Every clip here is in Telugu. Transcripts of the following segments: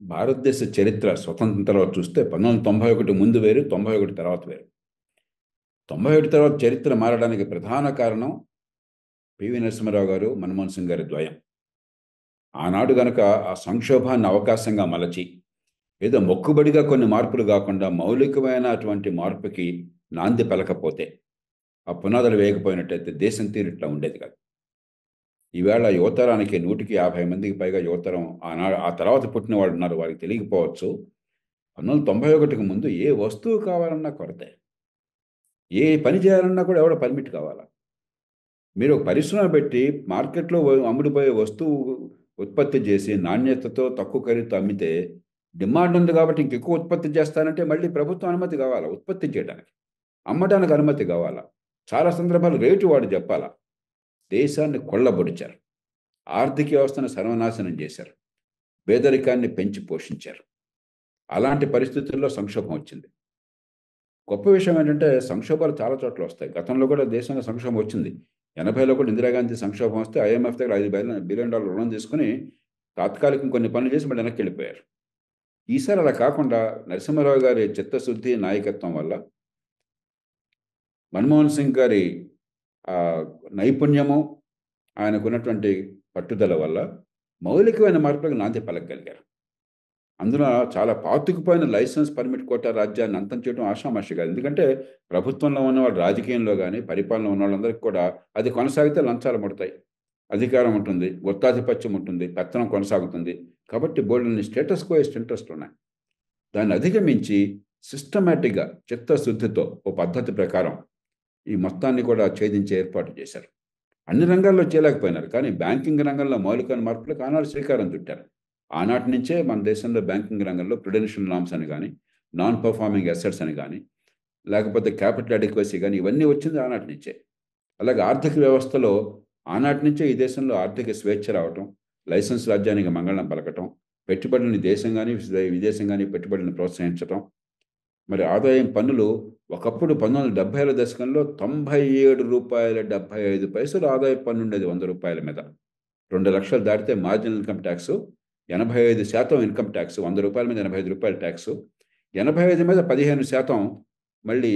భారతదేశ చరిత్ర స్వతంత్రం తర్వాత చూస్తే 1991 ముందు వేరు, 91 తర్వాత వేరు. 91 తర్వాత చరిత్ర మారడానికి ప్రధాన కారణం పివి నరసింహారావు గారు, మన్మోహన్ సింగ్ గారి ద్వయం. ఆనాడు గనక ఆ సంక్షోభాన్ని అవకాశంగా మలచి, ఏదో మొక్కుబడిగా కొన్ని మార్పులు కాకుండా మౌలికమైన అటువంటి మార్పుకి నాంది పలకపోతే, ఆ పునాదులు వేయకపోయినట్టయితే దేశం తీరు ఇట్లా ఉండేది కాదు. ఈవేళ యువతరానికి 150 మందికి పైగా యువతరం ఆ తర్వాత పుట్టిన వాళ్ళు ఉన్నారు. వారికి తెలియకపోవచ్చు. 1991కి ముందు ఏ వస్తువు కావాలన్నా కొరతే. ఏ పని చేయాలన్నా కూడా ఎవడో పర్మిట్ కావాలా? మీరు ఒక పరిశ్రమ పెట్టి మార్కెట్‌లో అమ్ముడుపోయే వస్తువు ఉత్పత్తి చేసి నాణ్యతతో తక్కువ ఖరీదుతో అమ్మితే డిమాండ్ ఉంది కాబట్టి ఇంకెక్కువ ఉత్పత్తి చేస్తానంటే మళ్ళీ ప్రభుత్వం అనుమతి కావాలా ఉత్పత్తి చేయడానికి. అమ్మడానికి అనుమతి కావాలా. చాలా సందర్భాలు రేటు వాడు చెప్పాలా. దేశాన్ని కొల్లబొడిచారు. ఆర్థిక వ్యవస్థను సర్వనాశనం చేశారు. పేదరికాన్ని పెంచి పోషించారు. అలాంటి పరిస్థితుల్లో సంక్షోభం వచ్చింది. గొప్ప విషయం ఏంటంటే సంక్షోభాలు చాలా చోట్ల వస్తాయి. గతంలో కూడా దేశంలో సంక్షోభం వచ్చింది. 80లో కూడా ఇందిరాగాంధీ సంక్షోభం వస్తే ఐఎంఎఫ్ దగ్గర $5 బిలియన్ రుణం తీసుకొని తాత్కాలికం కొన్ని పనులు చేసి మళ్ళీ వెనక్కి వెళ్ళిపోయారు. ఈసారి అలా కాకుండా నరసింహారావు గారి చిత్తశుద్ధి నాయకత్వం వల్ల, మన్మోహన్ సింగ్ గారి నైపుణ్యము, ఆయనకున్నటువంటి పట్టుదల వల్ల మౌలికమైన మార్పులకు నాంది పలకగలిగారు. అందులో చాలా పాతుకుపోయిన లైసెన్స్ పర్మిట్ కోటా రాజ్యాన్ని అంతం చేయడం ఆషామాషి కాదు. ఎందుకంటే ప్రభుత్వంలో ఉన్నవాళ్ళు రాజకీయంలో కానీ పరిపాలన ఉన్న వాళ్ళందరికీ కూడా అది కొనసాగితే లంచాలు ముడతాయి, అధికారం ఉంటుంది, గుత్తాధిపత్యం ఉంటుంది, పెత్తనం కొనసాగుతుంది. కాబట్టి బోల్డన్ని స్టేటస్ కో ఇంట్రెస్ట్ ఉన్నాయి. దాన్ని అధిగమించి సిస్టమేటిక్గా చిత్తశుద్ధితో ఓ పద్ధతి ప్రకారం ఈ మొత్తాన్ని కూడా ఛేదించే ఏర్పాటు చేశారు. అన్ని రంగాల్లో చేయలేకపోయినారు, కానీ బ్యాంకింగ్ రంగంలో మౌలిక మార్పులకు ఆనాడు శ్రీకారం చుట్టారు. ఆనాటి నుంచే మన దేశంలో బ్యాంకింగ్ రంగంలో ప్రుడెన్షియల్ నార్మ్స్ అని కానీ, నాన్ పర్ఫార్మింగ్ అసెట్స్ అని కానీ, లేకపోతే క్యాపిటల్ అడిక్వసీ కానీ ఇవన్నీ వచ్చింది ఆనాటి నుంచే. అలాగే ఆర్థిక వ్యవస్థలో ఆనాటి నుంచే ఈ దేశంలో ఆర్థిక స్వేచ్ఛ రావటం, లైసెన్స్ రాజ్యానికి మంగళం పలకటం, పెట్టుబడులని దేశం కానీ విదేశం కానీ పెట్టుబడులను ప్రోత్సహించటం. మరి ఆదాయం పన్నులు ఒకప్పుడు 1970ల దశకంలో ₹97.75 ఆదాయ పన్ను ఉండేది ₹100 మీద. 2 లక్షలు దాటితే marginal income tax, 85% income tax, ₹100 మీద ₹85 ట్యాక్స్, 85 మీద 15% మళ్ళీ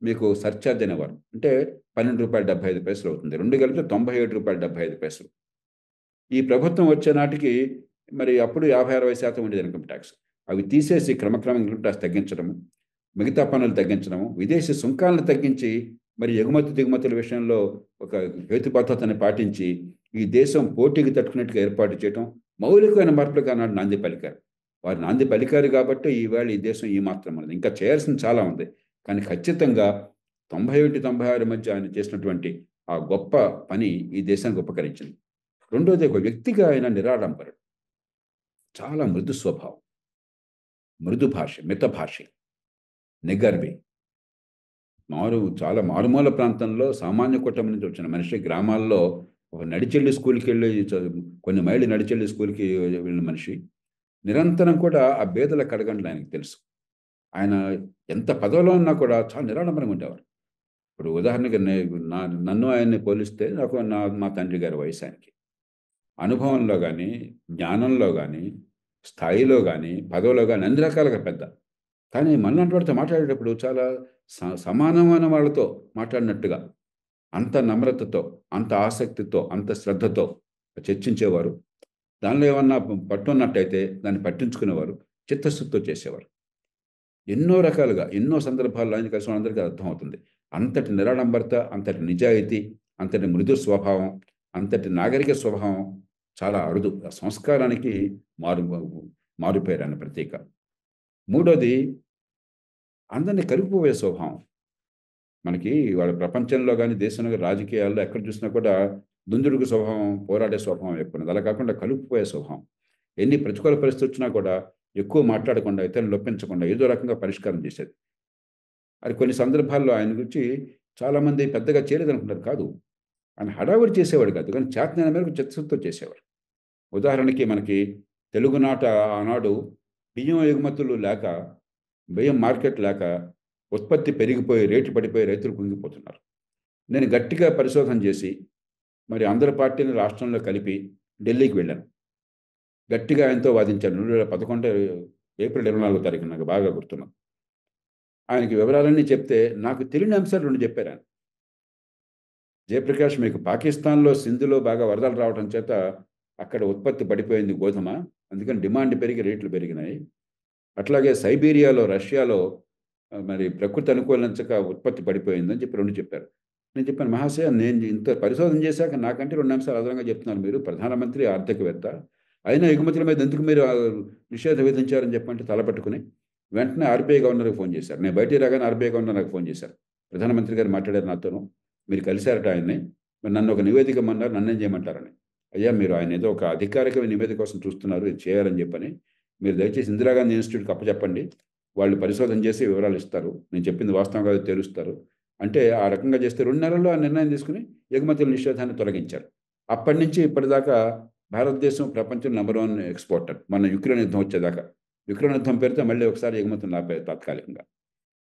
మీకు సర్చార్జ్ అనేవారు. అంటే ₹12.75 అవుతుంది. 2 కలిపితే ₹97.75. ఈ ప్రభుత్వం వచ్చే నాటికి మరి అప్పుడు 50-60% ఉండేది ఇన్కమ్ ట్యాక్స్. అవి తీసేసి క్రమక్రమంగా ఇన్కమ్ ట్యాక్స్ తగ్గించడము, మిగతా పన్నులు తగ్గించడము, విదేశీ సుంకాలను తగ్గించి మరి ఎగుమతి దిగుమతుల విషయంలో ఒక హేతుబద్ధతని పాటించి ఈ దేశం పోటీకి తట్టుకున్నట్టుగా ఏర్పాటు చేయడం, మౌలికమైన మార్పులకు ఆనాడు నాంది పలికారు. వారు నాంది పలికారు కాబట్టి ఈవేళ ఈ దేశం ఈ మాత్రం ఉన్నది. ఇంకా చేయాల్సింది చాలా ఉంది. కానీ ఖచ్చితంగా 91-96 మధ్య ఆయన చేసినటువంటి ఆ గొప్ప పని ఈ దేశానికి ఉపకరించింది. రెండోది, ఒక వ్యక్తిగా ఆయన నిరాడంబరుడు. చాలా మృదు స్వభావం, మృదు భాష, మిత భాష, నిగర్వి. చాలా మారుమూల ప్రాంతంలో సామాన్య కుటుంబం నుంచి వచ్చిన మనిషి, గ్రామాల్లో ఒక నడిచెళ్ళి స్కూల్కి వెళ్ళి కొన్ని మైళ్ళు నడిచెళ్ళి స్కూల్కి వెళ్ళిన మనిషి. నిరంతరం కూడా ఆ బేదల కడగండ్లు ఆయనకు తెలుసు. ఆయన ఎంత పదవిలో ఉన్నా కూడా చాలా నిరాడంబరంగా ఉండేవారు. ఇప్పుడు ఉదాహరణకి నన్ను ఆయన్ని పోలిస్తే నాకు మా తండ్రి గారి వయసు ఆయనకి. అనుభవంలో కానీ, జ్ఞానంలో కానీ, స్థాయిలో కానీ, పదవిలో కానీ అన్ని రకాలుగా పెద్ద. కానీ మనలాంటి వాడితో మాట్లాడేటప్పుడు చాలా సమానమైన వాళ్ళతో మాట్లాడినట్టుగా, అంత నమ్రతతో, అంత ఆసక్తితో, అంత శ్రద్ధతో చర్చించేవారు. దానిలో ఏమన్నా పట్టున్నట్టయితే దాన్ని పట్టించుకునేవారు, చిత్తశుద్ధితో చేసేవారు. ఎన్నో రకాలుగా, ఎన్నో సందర్భాల్లో ఆయన కలిసి అందరికీ అర్థమవుతుంది. అంతటి నిరాడంబరత, అంతటి నిజాయితీ, అంతటి మృదు స్వభావం, అంతటి నాగరిక స్వభావం చాలా అరుదు. ఆ సంస్కారానికి మారుపేరు ఆయన ప్రతీక. మూడోది, అందరినీ కలుపుపోయే స్వభావం. మనకి వాళ్ళ ప్రపంచంలో కానీ, దేశంలో రాజకీయాల్లో ఎక్కడ చూసినా కూడా దుందుడుకు స్వభావం, పోరాడే స్వభావం ఎక్కువ ఉన్నది. అలా కాకుండా కలుపుపోయే స్వభావం. ఎన్ని ప్రతికూల పరిస్థితి వచ్చినా కూడా ఎక్కువ మాట్లాడకుండా, ఇతరులను నొప్పించకుండా ఏదో రకంగా పరిష్కారం చేసేది. అది కొన్ని సందర్భాల్లో ఆయన గురించి చాలామంది పెద్దగా చేయలేదనుకుంటారు. కాదు, ఆయన హడావిడి చేసేవాడు కాదు, కానీ చేతనైన మేరకు చిత్తశుద్ధితో చేసేవాడు. ఉదాహరణకి మనకి తెలుగునాట ఆనాడు బియ్యం ఎగుమతులు లేక, బియ్యం మార్కెట్ లేక ఉత్పత్తి పెరిగిపోయి రేటు పడిపోయి రైతులు కుంగిపోతున్నారు. నేను గట్టిగా పరిశోధన చేసి మరి అందరి పార్టీని రాష్ట్రంలో కలిపి ఢిల్లీకి వెళ్ళాను. గట్టిగా ఆయనతో వాదించారు. 2011 ఏప్రిల్ 24వ తారీఖు నాకు బాగా గుర్తున్నది. ఆయనకి వివరాలన్నీ చెప్తే నాకు తెలియని అంశాలు 2 చెప్పారు ఆయన. జయప్రకాష్, మీకు పాకిస్తాన్‌లో సింధులో బాగా వరదలు రావటం చేత అక్కడ ఉత్పత్తి పడిపోయింది గోధుమ. అందుకని డిమాండ్ పెరిగి రేట్లు పెరిగినాయి. అట్లాగే సైబీరియాలో, రష్యాలో మరి ప్రకృతి అనుకూలించక ఉత్పత్తి పడిపోయిందని చెప్పి 2 చెప్పారు. నేను చెప్పాను, మహాశయ నేను ఇంత పరిశోధన చేశాక నాకంటే 2 అంశాలు అదనంగా చెప్తున్నారు మీరు. ప్రధానమంత్రి, ఆర్థికవేత్త. అయినా ఎగుమతుల మీద ఎందుకు మీరు నిషేధం విధించారని చెప్పంటే తలపట్టుకుని వెంటనే ఆర్‌బీఐ గవర్నర్‌కి ఫోన్ చేశారు. నేను బయటికి రాగానే ఆర్‌బీఐ గవర్నర్ నాకు ఫోన్ చేశారు. ప్రధానమంత్రి గారు మాట్లాడారు నాతోను. మీరు కలిసారట ఆయన్ని. మరి నన్ను ఒక నివేదిక ఇమ్మన్నారు. నన్నేం చేయమంటారని. అయ్యా, మీరు ఆయన ఏదో ఒక అధికారిక నివేదిక కోసం చూస్తున్నారు. ఇది చేయాలని చెప్పని. మీరు దయచేసి ఇందిరాగాంధీ ఇన్‌స్టిట్యూట్‌కి అప్పచెప్పండి. వాళ్ళు పరిశోధన చేసి వివరాలు ఇస్తారు. నేను చెప్పింది వాస్తవం కాదో తేలుస్తారు. అంటే ఆ రకంగా చేస్తే 2 నెలల్లో ఆ నిర్ణయం తీసుకొని ఎగుమతుల నిషేధాన్ని తొలగించారు. అప్పటి నుంచి ఇప్పటిదాకా భారతదేశం ప్రపంచం నంబర్ 1 ఎక్స్‌పోర్టర్. మొన్న యుక్రెయిన్ యుద్ధం వచ్చేదాకా. యుక్రెయిన్ యుద్ధం పేరుతో మళ్ళీ ఒకసారి ఎగుమతులను ఆపారు తాత్కాలికంగా.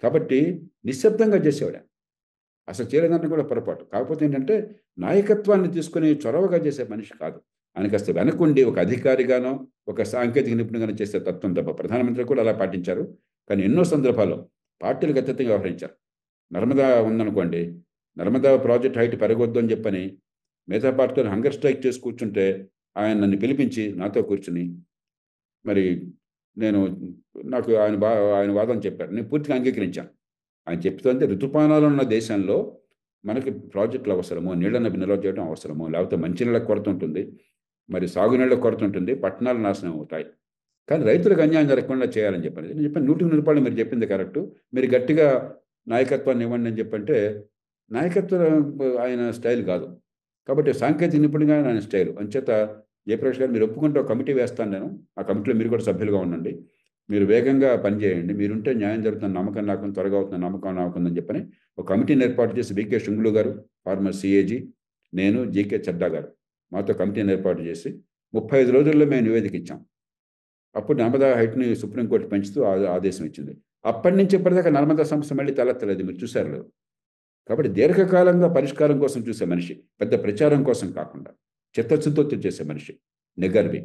కాబట్టి నిశ్శబ్దంగా చేసేవాడు. అసలు చేయలేదంటే కూడా పొరపాటు. కాకపోతే ఏంటంటే నాయకత్వాన్ని తీసుకొని చొరవగా చేసే మనిషి కాదు. ఆయన కాస్త వెనకుండి ఒక అధికారిగానో, ఒక సాంకేతిక నిపుణుడిగానో చేసే తత్వం తప్ప. ప్రధానమంత్రి కూడా అలా పాటించారు. కానీ ఎన్నో సందర్భాల్లో పార్టీలకు అతీతంగా వ్యవహరించారు. నర్మదా ఉందనుకోండి. నర్మదా ప్రాజెక్ట్ హైట్ పెరగొద్దు అని చెప్పని మిగతా పార్టీలు హంగర్ స్ట్రైక్ చేసి కూర్చుంటే ఆయన నన్ను పిలిపించి నాతో కూర్చుని మరి నేను నాకు ఆయన వాదన చెప్పారు. నేను పూర్తిగా అంగీకరించాను. ఆయన చెప్తుంటే ఋతుపవనాలు ఉన్న దేశంలో మనకి ప్రాజెక్టులు అవసరము, నీళ్ళని నిల్వ చేయడం అవసరము, లేకపోతే మంచినీళ్ళ కొరత ఉంటుంది, మరి సాగునీళ్ళ కొరత ఉంటుంది, పట్టణాలు నాశనం అవుతాయి. కానీ రైతులకు అన్యాయం జరగకుండా చేయాలని చెప్పాను. నేను చెప్పాను, 100% మీరు చెప్పింది కరెక్టు. మీరు గట్టిగా నాయకత్వాన్ని ఇవ్వండి అని చెప్పంటే, నాయకత్వం ఆయన స్టైల్ కాదు. కాబట్టి సాంకేతిక నిపుణుడిగా ఆయన స్టైల్. అంచేత జయప్రకాష్ గారు, మీరు ఒప్పుకుంటే ఒక కమిటీ వేస్తాను నేను. ఆ కమిటీలో మీరు కూడా సభ్యులుగా ఉండండి. మీరు వేగంగా పనిచేయండి. మీరుంటే న్యాయం జరుగుతున్న నమ్మకం నాకుంది, త్వరగా అవుతున్న నమ్మకం నాకుందని చెప్పని ఒక కమిటీని ఏర్పాటు చేసి వీకే శుంగులు గారు, ఫార్మర్ సీఏజీ, నేను, జీకే చడ్డా గారు మాతో కమిటీని ఏర్పాటు చేసి 35 రోజుల్లో మేము నివేదిక ఇచ్చాం. అప్పుడు నర్మదా హైట్‌ని సుప్రీంకోర్టు పెంచుతూ ఆదేశం ఇచ్చింది. అప్పటి నుంచి ఇప్పటిదాకా నర్మదా సమస్య మళ్ళీ తలెత్తలేదు. మీరు చూసారో లేదో. కాబట్టి దీర్ఘకాలంగా పరిష్కారం కోసం చూసే మనిషి. పెద్ద ప్రచారం కోసం కాకుండా. చిత్తశుద్ధితో చేసే మనిషి. నిగర్వి.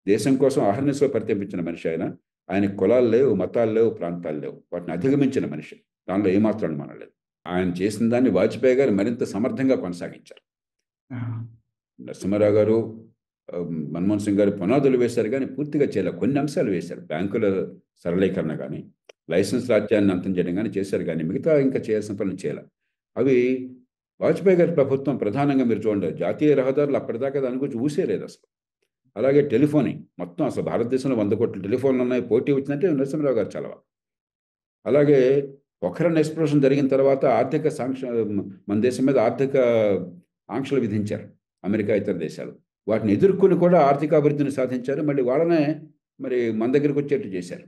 దేశం కోసం అహర్నిశలు పరితపించిన మనిషి ఆయన. ఆయనకి కులాలు లేవు, మతాలు లేవు, ప్రాంతాలు లేవు. వాటిని అధిగమించిన మనిషి. దానిలో ఏమాత్రం అనుమానం లేదు. ఆయన చేసిన దాన్ని వాజ్పేయి గారు మరింత సమర్థంగా కొనసాగించారు. నరసింహారావు గారు, మన్మోహన్ సింగ్ గారు పునాదులు వేశారు కానీ పూర్తిగా చేయలేదు. కొన్ని అంశాలు వేశారు. బ్యాంకుల సరళీకరణ కానీ, లైసెన్స్ రాజ్యాన్ని అంతం చేయడం కానీ చేశారు కానీ మిగతా ఇంకా చేయాల్సిన పనులు చేయలే. అవి వాజ్పేయి గారి ప్రభుత్వం ప్రధానంగా మీరు చూడండి, జాతీయ రహదారులు అప్పటిదాకా దాని గురించి ఊసేలేదు అసలు. అలాగే టెలిఫోనింగ్ మొత్తం అసలు భారతదేశంలో 100 కోట్ల టెలిఫోన్లు ఉన్నాయి. పోటీ వచ్చిందంటే నరసింహారావు గారు చలవ. అలాగే పొఖరాన్ ఎక్స్‌ప్లోషన్ జరిగిన తర్వాత మన దేశం మీద ఆర్థిక ఆంక్షలు విధించారు అమెరికా, ఇతర దేశాలు. వాటిని ఎదుర్కొని కూడా ఆర్థిక అభివృద్ధిని సాధించారు. మళ్ళీ వాళ్ళనే మరి మన దగ్గరికి వచ్చేట్టు చేశారు.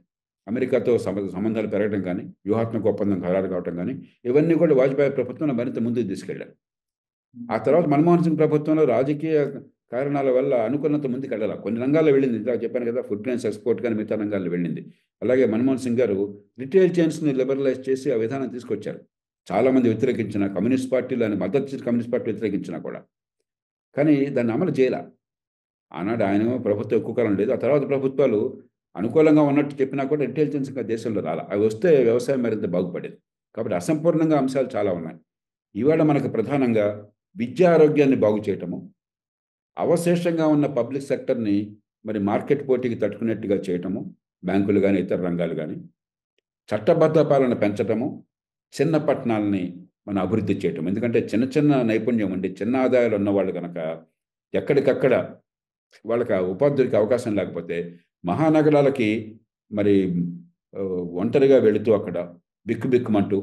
అమెరికాతో సంబంధాలు పెరగడం కానీ, వ్యూహాత్మక ఒప్పందం ఖరారు కావడం కానీ, ఇవన్నీ కూడా వాజ్పేయి ప్రభుత్వంలో మరింత ముందుకు తీసుకెళ్లారు. ఆ తర్వాత మన్మోహన్ సింగ్ ప్రభుత్వంలో రాజకీయ కారణాల వల్ల అనుకున్నంత ముందుకు వెళ్ళాల. కొన్ని రంగాల్లో వెళ్ళింది. ఇందాక చెప్పాను కదా, ఫుడ్ గ్రెయిన్స్ ఎక్స్‌పోర్ట్ కానీ మిగతా రంగాల్లో వెళ్ళింది. అలాగే మన్మోహన్ సింగ్ గారు రిటైల్ చైన్స్‌ని లిబరలైజ్ చేసి ఆ విధానం తీసుకొచ్చారు. చాలామంది వ్యతిరేకించిన కమ్యూనిస్ట్ పార్టీలు, అని మద్దతు ఇచ్చిన కమ్యూనిస్ట్ పార్టీలు వ్యతిరేకించినా కూడా. కానీ దాన్ని అమలు చేయలే. ఆనాడు ఆయనేమో ప్రభుత్వం ఎక్కువ కాలం లేదు. ఆ తర్వాత ప్రభుత్వాలు అనుకూలంగా ఉన్నట్టు చెప్పినా కూడా రిటైల్ చైన్స్ ఇంకా దేశంలో రాలా. అవి వస్తే వ్యవసాయం మరింత బాగుపడేది. కాబట్టి అసంపూర్ణంగా అంశాలు చాలా ఉన్నాయి. ఇవాళ మనకు ప్రధానంగా విద్యా ఆరోగ్యాన్ని బాగు చేయటము, అవశేషంగా ఉన్న పబ్లిక్ సెక్టర్‌ని మరి మార్కెట్ పోటీకి తట్టుకునేట్టుగా చేయటము, బ్యాంకులు గాని, ఇతర రంగాలు గాని, చట్టబద్ధ పాలన పెంచటము, చిన్న పట్టణాలని మనం అభివృద్ధి చేయటం. ఎందుకంటే చిన్న చిన్న నైపుణ్యం ఉండి, చిన్న ఆదాయాలు ఉన్నవాళ్ళు గనక ఎక్కడికక్కడ వాళ్ళకి ఆ ఉపాధులకి అవకాశం లేకపోతే మహానగరాలకి మరి ఒంటరిగా వెళుతూ అక్కడ బిక్కుబిక్కుమంటూ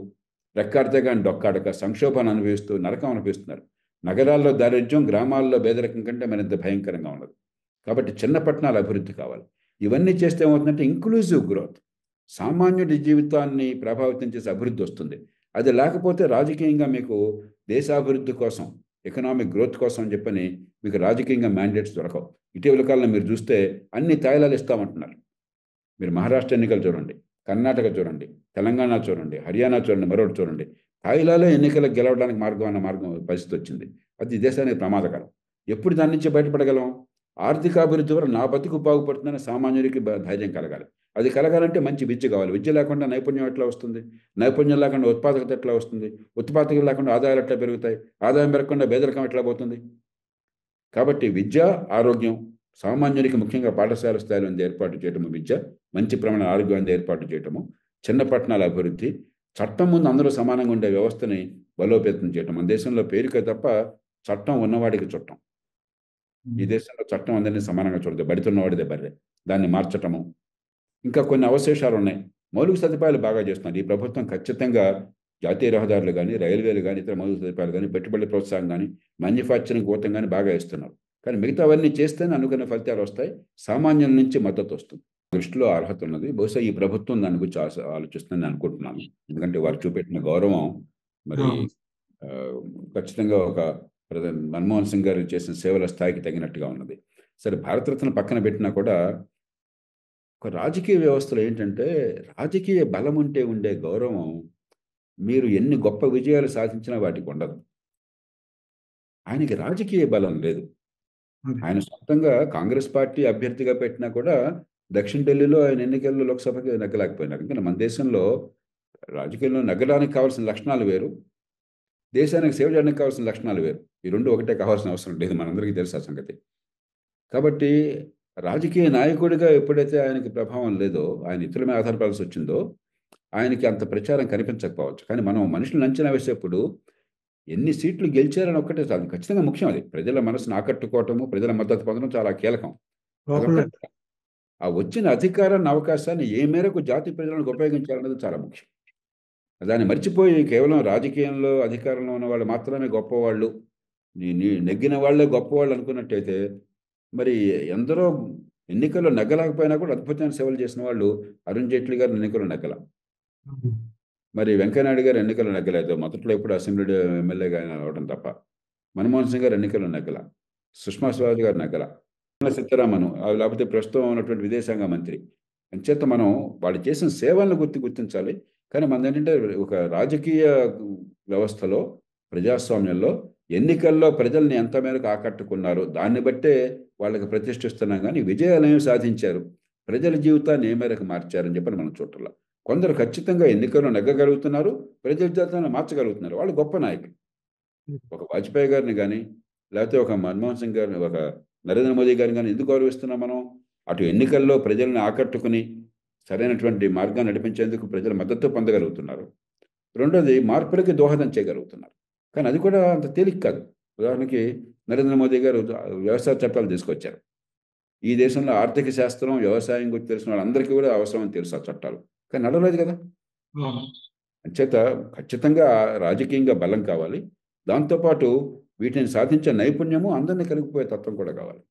రెక్కాడితే గాని డొక్కాడక సంక్షోభాన్ని అనుభవిస్తూ నరకం అనుభవిస్తున్నారు. నగరాల్లో దారిద్ర్యం, గ్రామాల్లో పేదరికం కంటే మరింత భయంకరంగా ఉన్నది. కాబట్టి చిన్న పట్టణాల అభివృద్ధి కావాలి. ఇవన్నీ చేస్తే ఏమవుతుందంటే ఇంక్లూజివ్ గ్రోత్, సామాన్యుడి జీవితాన్ని ప్రభావితం చేసే అభివృద్ధి వస్తుంది. అది లేకపోతే రాజకీయంగా మీకు దేశాభివృద్ధి కోసం, ఎకనామిక్ గ్రోత్ కోసం అని చెప్పని మీకు రాజకీయంగా మ్యాండేట్స్ దొరకవు. ఇటీవల కాలంలో మీరు చూస్తే అన్ని తాయిలాలు ఇస్తామంటున్నారు. మీరు మహారాష్ట్ర ఎన్నికలు చూడండి, కర్ణాటక చూడండి, తెలంగాణ చూడండి, హర్యానా చూడండి, మరొకటి చూడండి. తాయిలాలే ఎన్నికలకు గెలవడానికి మార్గం పరిస్థితి వచ్చింది. అది దేశానికి ప్రమాదకరం. ఎప్పుడు దాని నుంచి బయటపడగలం? ఆర్థికాభివృద్ధి వల్ల నా బతుకు బాగుపడుతుందని సామాన్యుడికి ధైర్యం కలగాలి. అది కలగాలంటే మంచి విద్య కావాలి. విద్య లేకుండా నైపుణ్యం ఎట్లా వస్తుంది? నైపుణ్యం లేకుండా ఉత్పాదకత ఎట్లా వస్తుంది? ఉత్పాదకత లేకుండా ఆదాయాలు ఎట్లా పెరుగుతాయి? ఆదాయం పెరగకుండా పేదరికం ఎట్లా పోతుంది? కాబట్టి విద్య, ఆరోగ్యం సామాన్యునికి ముఖ్యంగా పాఠశాల స్థాయిలో ఏర్పాటు చేయటము విద్య, మంచి ప్రమాణ ఆరోగ్యాన్ని ఏర్పాటు చేయటము, చిన్న పట్టణాల అభివృద్ధి, చట్టం ముందు అందరూ సమానంగా ఉండే వ్యవస్థని బలోపేతం చేయటం. మన దేశంలో పేరుకే తప్ప చట్టం ఉన్నవాడికి చుట్టం. ఈ దేశంలో చట్టం అందరినీ సమానంగా చూడదు. బడితున్నవాడిదే బర్రె. దాన్ని మార్చటము. ఇంకా కొన్ని అవశేషాలు ఉన్నాయి. మౌలిక సదుపాయాలు బాగా చేస్తున్నారు. ఈ ప్రభుత్వం ఖచ్చితంగా జాతీయ రహదారులు కానీ, రైల్వేలు కానీ, ఇతర మౌలిక సదుపాయాలు కానీ, పెట్టుబడి ప్రోత్సాహం కానీ, మ్యానుఫ్యాక్చరింగ్ ఊతం కానీ బాగా ఇస్తున్నారు. కానీ మిగతావన్నీ చేస్తేనే అనుకున్న ఫలితాలు వస్తాయి. సామాన్యుల నుంచి మద్దతు వస్తుంది. దృష్టిలో అర్హత ఉన్నది. బహుశా ఈ ప్రభుత్వం దాని గురించి ఆలోచిస్తుందని అనుకుంటున్నాను. ఎందుకంటే వారు చూపెట్టిన గౌరవం మరి ఖచ్చితంగా ఒక మన్మోహన్ సింగ్ గారు చేసిన సేవల స్థాయికి తగినట్టుగా ఉన్నది. సరే, భారతరత్న పక్కన పెట్టినా కూడా ఒక రాజకీయ వ్యవస్థలో ఏంటంటే రాజకీయ బలం ఉంటే ఉండే గౌరవం మీరు ఎన్ని గొప్ప విజయాలు సాధించినా వాటికి ఉండదు. ఆయనకి రాజకీయ బలం లేదు. ఆయన సొంతంగా కాంగ్రెస్ పార్టీ అభ్యర్థిగా పెట్టినా కూడా దక్షిణ ఢిల్లీలో ఆయన ఎన్నికల్లో లోక్సభకి నెగ్గలేకపోయినారు. ఎందుకంటే మన దేశంలో రాజకీయంలో నెగ్గడానికి కావాల్సిన లక్షణాలు వేరు, దేశానికి సేవ చేయడానికి కావాల్సిన లక్షణాలు వేరు. ఈ రెండు ఒకటే కావాల్సిన అవసరం లేదు, మనందరికీ తెలుసు ఆ సంగతి. కాబట్టి రాజకీయ నాయకుడిగా ఎప్పుడైతే ఆయనకి ప్రభావం లేదో, ఆయన ఇతరుల మీద ఆధారపడాల్సి వచ్చిందో, ఆయనకి అంత ప్రచారం కనిపించకపోవచ్చు. కానీ మనం మనుషులను అంచనా వేసేప్పుడు ఎన్ని సీట్లు గెలిచారని ఒక్కటే చాలు. ఖచ్చితంగా ముఖ్యం అది. ప్రజల మనసును ఆకట్టుకోవటము, ప్రజల మద్దతు పొందడం చాలా కీలకం. ఆ వచ్చిన అధికారాన్ని, అవకాశాన్ని ఏ మేరకు జాతి ప్రజలకు ఉపయోగించాలన్నది చాలా ముఖ్యం. దాన్ని మర్చిపోయి కేవలం రాజకీయంలో అధికారంలో ఉన్న వాళ్ళు మాత్రమే గొప్పవాళ్ళు, నెగ్గిన వాళ్ళే గొప్పవాళ్ళు అనుకున్నట్టయితే మరి ఎందరో ఎన్నికల్లో నెగ్గలేకపోయినా కూడా అద్భుతమైన సేవలు చేసిన వాళ్ళు అరుణ్ జైట్లీ గారు ఎన్నికల్లో నెగ్గల, మరి వెంకయ్యనాయుడు గారు ఎన్నికల్లో నెగ్గలేదు. మొదట్లో ఎప్పుడు అసెంబ్లీ ఎమ్మెల్యేగా అవడం తప్ప. మన్మోహన్ సింగ్ గారు ఎన్నికల్లో నెగ్గల, సుష్మా స్వరాజ్ గారు నెగ్గల, సీతారామన్ లేకపోతే ప్రస్తుతం ఉన్నటువంటి విదేశాంగ మంత్రి. అంచేత మనం వాళ్ళు చేసిన సేవలను గుర్తించాలి. కానీ మనది ఏంటంటే ఒక రాజకీయ వ్యవస్థలో, ప్రజాస్వామ్యంలో ఎన్నికల్లో ప్రజల్ని ఎంత మేరకు ఆకట్టుకున్నారు దాన్ని బట్టే వాళ్ళకి ప్రతిష్ఠిస్తున్నాం. కానీ విజయాలు ఏమి సాధించారు, ప్రజల జీవితాన్ని ఏ మేరకు మార్చారని చెప్పని మనం చూడాలి. కొందరు ఖచ్చితంగా ఎన్నికల్లో నెగ్గగలుగుతున్నారు, ప్రజల జీవితాన్ని మార్చగలుగుతున్నారు. వాళ్ళు గొప్ప నాయకులు. ఒక వాజ్పేయి గారిని కానీ, లేకపోతే ఒక మన్మోహన్ సింగ్ గారిని, ఒక నరేంద్ర మోదీ గారిని కానీ ఎందుకు గౌరవిస్తున్నాం మనం? అటు ఎన్నికల్లో ప్రజల్ని ఆకట్టుకుని సరైనటువంటి మార్గాన్ని నడిపించేందుకు ప్రజల మద్దతు పొందగలుగుతున్నారు. రెండోది మార్పులకి దోహదం చేయగలుగుతున్నారు. కానీ అది కూడా అంత తేలిక కాదు. ఉదాహరణకి నరేంద్ర మోదీ గారు వ్యవసాయ చట్టాలు తీసుకొచ్చారు. ఈ దేశంలో ఆర్థిక శాస్త్రం, వ్యవసాయం గురించి తెలిసిన వాళ్ళందరికీ కూడా అవసరమని తెలుసు ఆ చట్టాలు. కానీ నడవలేదు కదా. అంచేత ఖచ్చితంగా రాజకీయంగా బలం కావాలి. దాంతోపాటు వీటిని సాధించే నైపుణ్యము అందరినీ కలిగిపోయే తత్వం కూడా కావాలి.